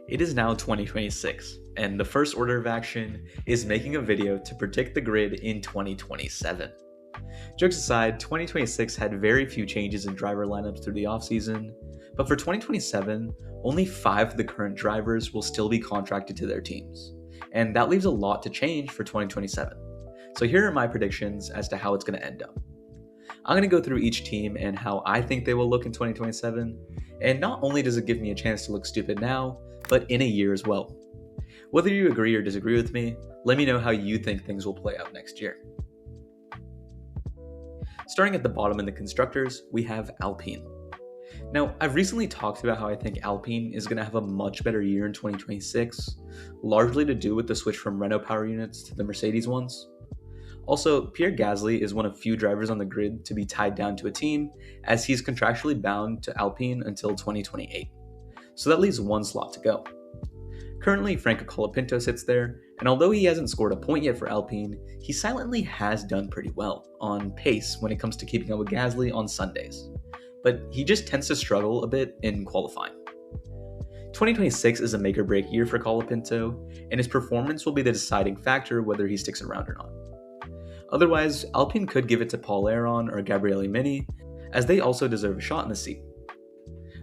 It is now 2026, and the first order of action is making a video to predict the grid in 2027. Jokes aside, 2026 had very few changes in driver lineups through the offseason, but for 2027, only 5 of the current drivers will still be contracted to their teams, and that leaves a lot to change for 2027. So here are my predictions as to how it's going to end up. I'm going to go through each team and how I think they will look in 2027, and not only does it give me a chance to look stupid now, but in a year as well. Whether you agree or disagree with me, let me know how you think things will play out next year. Starting at the bottom in the constructors, we have Alpine. Now, I've recently talked about how I think Alpine is going to have a much better year in 2026, largely to do with the switch from Renault power units to the Mercedes ones. Also, Pierre Gasly is one of few drivers on the grid to be tied down to a team, as he's contractually bound to Alpine until 2028. So that leaves one slot to go. Currently, Franco Colapinto sits there, and although he hasn't scored a point yet for Alpine, he silently has done pretty well, on pace when it comes to keeping up with Gasly on Sundays. But he just tends to struggle a bit in qualifying. 2026 is a make-or-break year for Colapinto, and his performance will be the deciding factor whether he sticks around or not. Otherwise, Alpine could give it to Paul Aron or Gabriele Mini, as they also deserve a shot in the seat.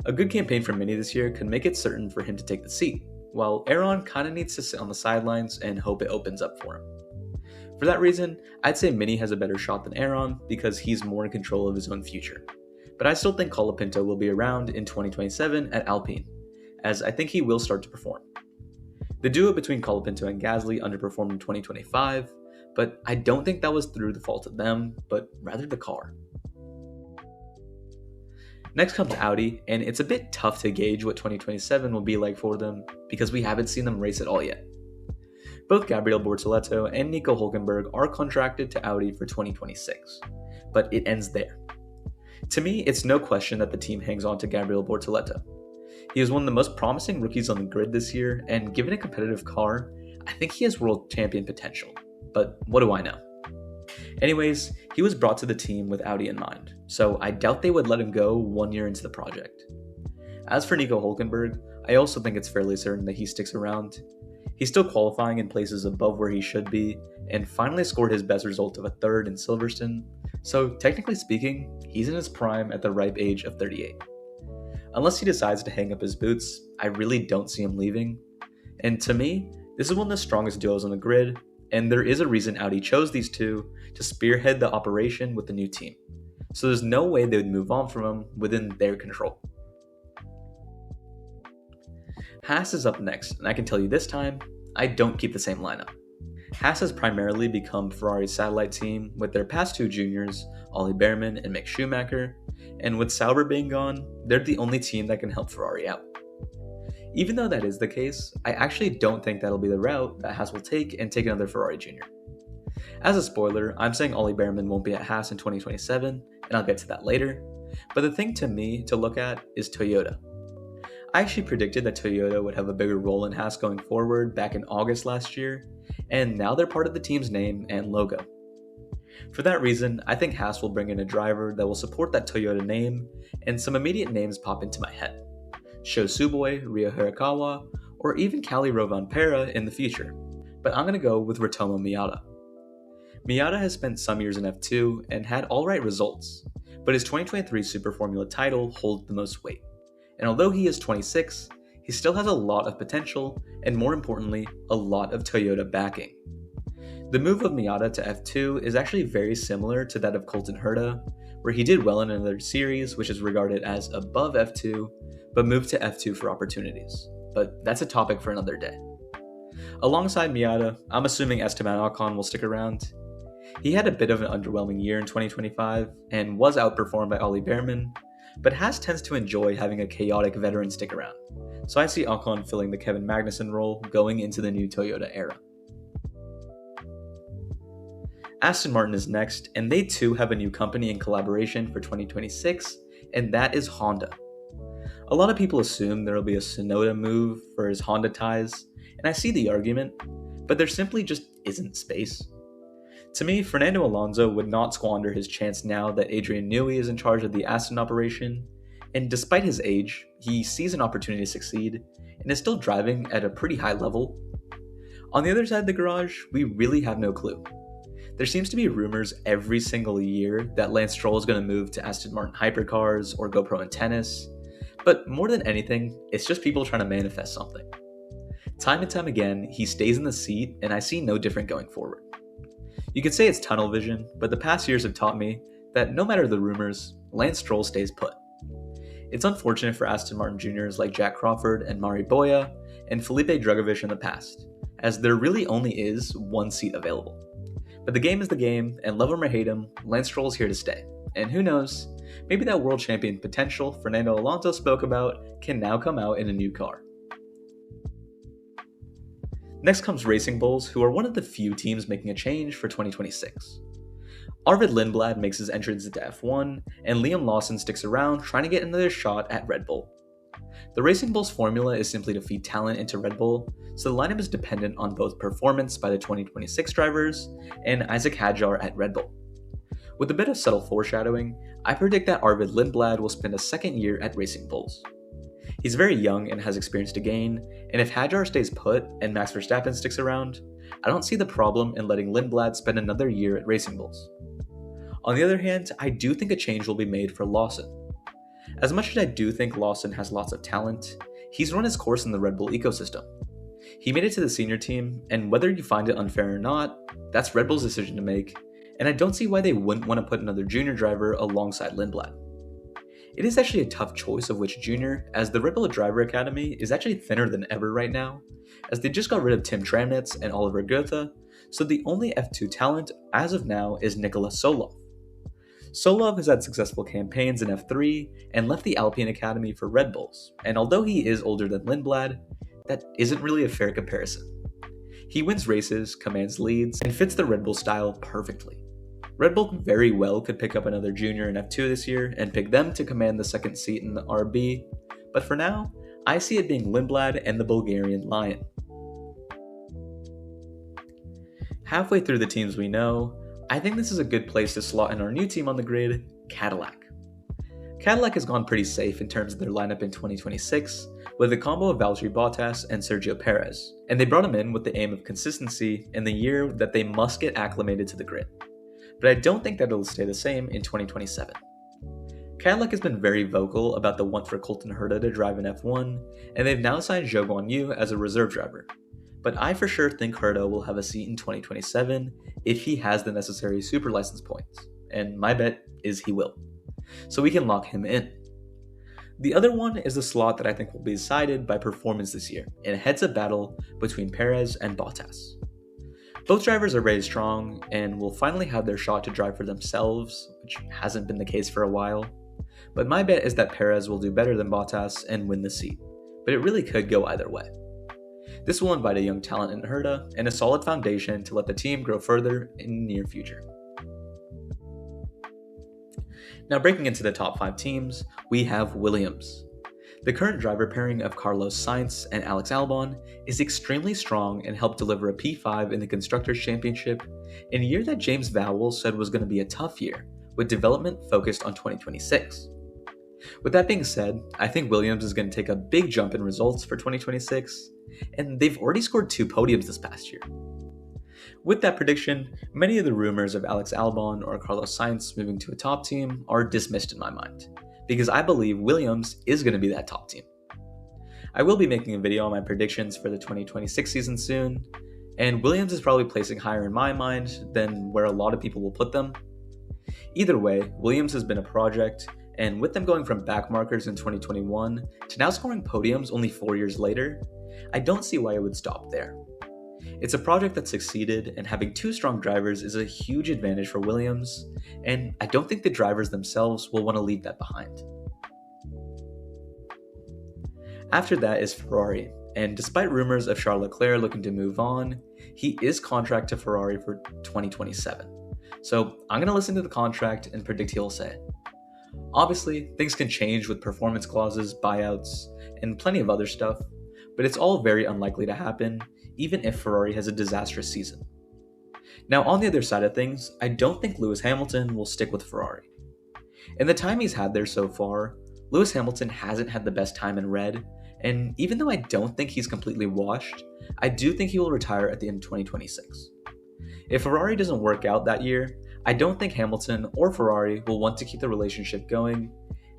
A good campaign for Mini this year could make it certain for him to take the seat, while Aron kinda needs to sit on the sidelines and hope it opens up for him. For that reason, I'd say Mini has a better shot than Aron because he's more in control of his own future. But I still think Colapinto will be around in 2027 at Alpine, as I think he will start to perform. The duo between Colapinto and Gasly underperformed in 2025, but I don't think that was through the fault of them, but rather the car. Next comes Audi, and it's a bit tough to gauge what 2027 will be like for them because we haven't seen them race at all yet. Both Gabriel Bortoleto and Nico Hülkenberg are contracted to Audi for 2026, but it ends there. To me, it's no question that the team hangs on to Gabriel Bortoleto. He is one of the most promising rookies on the grid this year, and given a competitive car, I think he has world champion potential. But what do I know? Anyways, he was brought to the team with Audi in mind, so I doubt they would let him go 1 year into the project. As for Nico Hülkenberg, I also think it's fairly certain that he sticks around. He's still qualifying in places above where he should be, and finally scored his best result of a third in Silverstone, so technically speaking, he's in his prime at the ripe age of 38. Unless he decides to hang up his boots, I really don't see him leaving. And to me, this is one of the strongest duos on the grid, and there is a reason Audi chose these two to spearhead the operation with the new team. So there's no way they would move on from him within their control. Haas is up next, and I can tell you this time, I don't keep the same lineup. Haas has primarily become Ferrari's satellite team with their past two juniors, Ollie Behrman and Mick Schumacher, and with Sauber being gone, they're the only team that can help Ferrari out. Even though that is the case, I actually don't think that'll be the route that Haas will take and take another Ferrari junior. As a spoiler, I'm saying Ollie Behrman won't be at Haas in 2027, and I'll get to that later, but the thing to me to look at is Toyota. I actually predicted that Toyota would have a bigger role in Haas going forward back in August last year, and now they're part of the team's name and logo. For that reason, I think Haas will bring in a driver that will support that Toyota name, and some immediate names pop into my head. Sho Suboi, Ryo Hirakawa, or even Kalle Rovanperä in the future, but I'm going to go with Ritomo Miata. Miata has spent some years in F2 and had alright results, but his 2023 Super Formula title holds the most weight. And although he is 26, he still has a lot of potential, and more importantly, a lot of Toyota backing. The move of Miata to F2 is actually very similar to that of Colton Herta, where he did well in another series which is regarded as above F2, but moved to F2 for opportunities. But that's a topic for another day. Alongside Miata, I'm assuming Esteban Ocon will stick around. He had a bit of an underwhelming year in 2025 and was outperformed by Ollie Behrman, but Haas tends to enjoy having a chaotic veteran stick around, so I see Ocon filling the Kevin Magnussen role going into the new Toyota era. Aston Martin is next, and they too have a new company in collaboration for 2026, and that is Honda. A lot of people assume there will be a Tsunoda move for his Honda ties, and I see the argument, but there simply just isn't space. To me, Fernando Alonso would not squander his chance now that Adrian Newey is in charge of the Aston operation, And despite his age, he sees an opportunity to succeed and is still driving at a pretty high level. On the other side of the garage, we really have no clue. There seems to be rumors every single year that Lance Stroll is going to move to Aston Martin hypercars or go pro in tennis, but more than anything, it's just people trying to manifest something. Time and time again, he stays in the seat, and I see no different going forward. You could say it's tunnel vision, but the past years have taught me that no matter the rumors, Lance Stroll stays put. It's unfortunate for Aston Martin juniors like Jack Crawford and Mari Boya and Felipe Drugovich in the past, as there really only is one seat available. But the game is the game, and love him or hate him, Lance Stroll is here to stay. And who knows, maybe that world champion potential Fernando Alonso spoke about can now come out in a new car. Next comes Racing Bulls, who are one of the few teams making a change for 2026. Arvid Lindblad makes his entrance into F1, and Liam Lawson sticks around trying to get another shot at Red Bull. The Racing Bulls formula is simply to feed talent into Red Bull, so the lineup is dependent on both performance by the 2026 drivers and Isaac Hadjar at Red Bull. With a bit of subtle foreshadowing, I predict that Arvid Lindblad will spend a second year at Racing Bulls. He's very young and has experience to gain, and if Hadjar stays put and Max Verstappen sticks around, I don't see the problem in letting Lindblad spend another year at Racing Bulls. On the other hand, I do think a change will be made for Lawson. As much as I do think Lawson has lots of talent, he's run his course in the Red Bull ecosystem. He made it to the senior team, and whether you find it unfair or not, that's Red Bull's decision to make, and I don't see why they wouldn't want to put another junior driver alongside Lindblad. It is actually a tough choice of which junior, as the Red Bull Driver Academy is actually thinner than ever right now, as they just got rid of Tim Tramnitz and Oliver Goethe, so the only F2 talent as of now is Nicholas Solov. Solov has had successful campaigns in F3 and left the Alpine Academy for Red Bulls, and although he is older than Lindblad, that isn't really a fair comparison. He wins races, commands leads, and fits the Red Bull style perfectly. Red Bull very well could pick up another junior in F2 this year and pick them to command the second seat in the RB, but for now, I see it being Lindblad and the Bulgarian Lion. Halfway through the teams we know, I think this is a good place to slot in our new team on the grid, Cadillac. Cadillac has gone pretty safe in terms of their lineup in 2026, with a combo of Valtteri Bottas and Sergio Perez, and they brought him in with the aim of consistency in the year that they must get acclimated to the grid. But I don't think that it'll stay the same in 2027. Cadillac has been very vocal about the want for Colton Herta to drive in F1, and they've now signed Zhou Guanyu as a reserve driver. But I for sure think Herta will have a seat in 2027 if he has the necessary super license points, and my bet is he will. So we can lock him in. The other one is the slot that I think will be decided by performance this year, in a heads-up battle between Perez and Bottas. Both drivers are very strong and will finally have their shot to drive for themselves, which hasn't been the case for a while. But my bet is that Perez will do better than Bottas and win the seat, but it really could go either way. This will invite a young talent in Herta and a solid foundation to let the team grow further in the near future. Now breaking into the top 5 teams, we have Williams. The current driver pairing of Carlos Sainz and Alex Albon is extremely strong and helped deliver a P5 in the Constructors' Championship in a year that James Vowell said was going to be a tough year, with development focused on 2026. With that being said, I think Williams is going to take a big jump in results for 2026, and they've already scored 2 podiums this past year. With that prediction, many of the rumors of Alex Albon or Carlos Sainz moving to a top team are dismissed in my mind, because I believe Williams is going to be that top team. I will be making a video on my predictions for the 2026 season soon, and Williams is probably placing higher in my mind than where a lot of people will put them. Either way, Williams has been a project, and with them going from backmarkers in 2021 to now scoring podiums only 4 years later, I don't see why it would stop there. It's a project that succeeded, and having 2 strong drivers is a huge advantage for Williams, and I don't think the drivers themselves will want to leave that behind. After that is Ferrari, and despite rumors of Charles Leclerc looking to move on, he is contract to Ferrari for 2027. So I'm going to listen to the contract and predict he'll say. Obviously, things can change with performance clauses, buyouts, and plenty of other stuff, but it's all very unlikely to happen, even if Ferrari has a disastrous season. Now, on the other side of things, I don't think Lewis Hamilton will stick with Ferrari. In the time he's had there so far, Lewis Hamilton hasn't had the best time in red, and even though I don't think he's completely washed, I do think he will retire at the end of 2026. If Ferrari doesn't work out that year, I don't think Hamilton or Ferrari will want to keep the relationship going,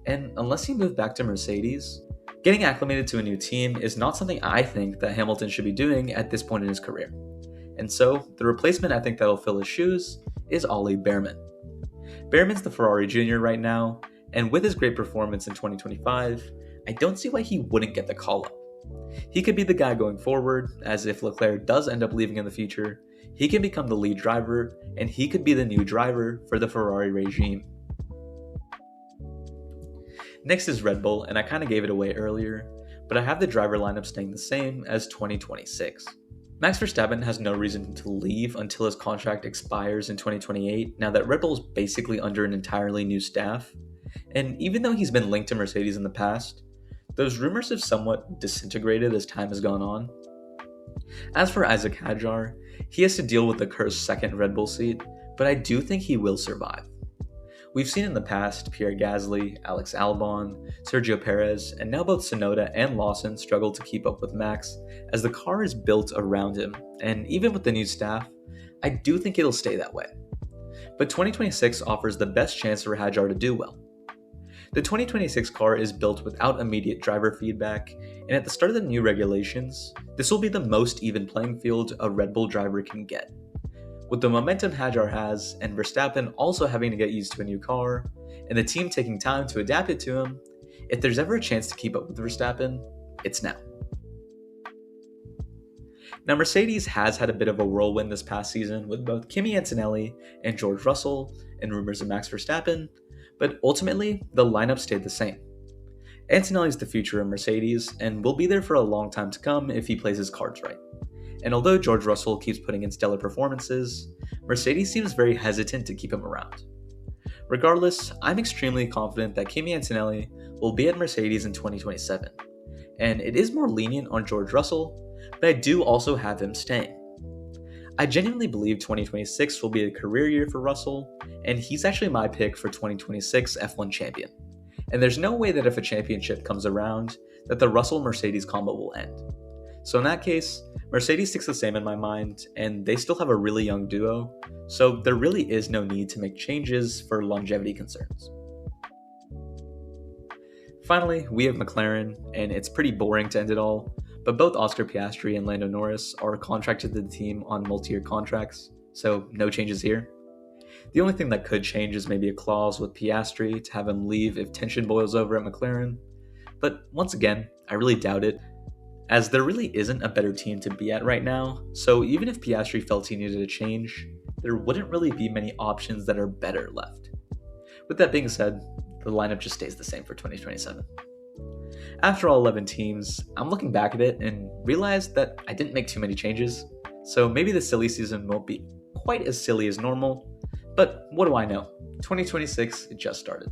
and unless he moved back to Mercedes, getting acclimated to a new team is not something I think that Hamilton should be doing at this point in his career. And so, the replacement I think that'll fill his shoes is Ollie Behrman. Behrman's the Ferrari Junior right now, and with his great performance in 2025, I don't see why he wouldn't get the call-up. He could be the guy going forward, as if Leclerc does end up leaving in the future, he can become the lead driver, and he could be the new driver for the Ferrari regime. Next is Red Bull, and I kind of gave it away earlier, but I have the driver lineup staying the same as 2026. Max Verstappen has no reason to leave until his contract expires in 2028, now that Red Bull is basically under an entirely new staff, and even though he's been linked to Mercedes in the past, those rumors have somewhat disintegrated as time has gone on. As for Isaac Hadjar, he has to deal with the cursed second Red Bull seat, but I do think he will survive. We've seen in the past Pierre Gasly, Alex Albon, Sergio Perez, and now both Tsunoda and Lawson struggle to keep up with Max as the car is built around him, and even with the new staff, I do think it'll stay that way. But 2026 offers the best chance for Hadjar to do well. The 2026 car is built without immediate driver feedback, and at the start of the new regulations, this will be the most even playing field a Red Bull driver can get. With the momentum Hadjar has, and Verstappen also having to get used to a new car, and the team taking time to adapt it to him, if there's ever a chance to keep up with Verstappen, it's now. Now, Mercedes has had a bit of a whirlwind this past season with both Kimi Antonelli and George Russell, and rumors of Max Verstappen, but ultimately, the lineup stayed the same. Antonelli is the future of Mercedes, and will be there for a long time to come if he plays his cards right. And although George Russell keeps putting in stellar performances, Mercedes seems very hesitant to keep him around. Regardless, I'm extremely confident that Kimi Antonelli will be at Mercedes in 2027, and it is more lenient on George Russell, but I do also have him staying. I genuinely believe 2026 will be a career year for Russell, and he's actually my pick for 2026 F1 champion. And there's no way that if a championship comes around, that the Russell-Mercedes combo will end. So in that case, Mercedes sticks the same in my mind, and they still have a really young duo, so there really is no need to make changes for longevity concerns. Finally, we have McLaren, and it's pretty boring to end it all, but both Oscar Piastri and Lando Norris are contracted to the team on multi-year contracts, so no changes here. The only thing that could change is maybe a clause with Piastri to have him leave if tension boils over at McLaren, but once again, I really doubt it, as there really isn't a better team to be at right now, so even if Piastri felt he needed a change, there wouldn't really be many options that are better left. With that being said, the lineup just stays the same for 2027. After all 11 teams, I'm looking back at it and realized that I didn't make too many changes, so maybe the silly season won't be quite as silly as normal, but what do I know? 2026, it just started.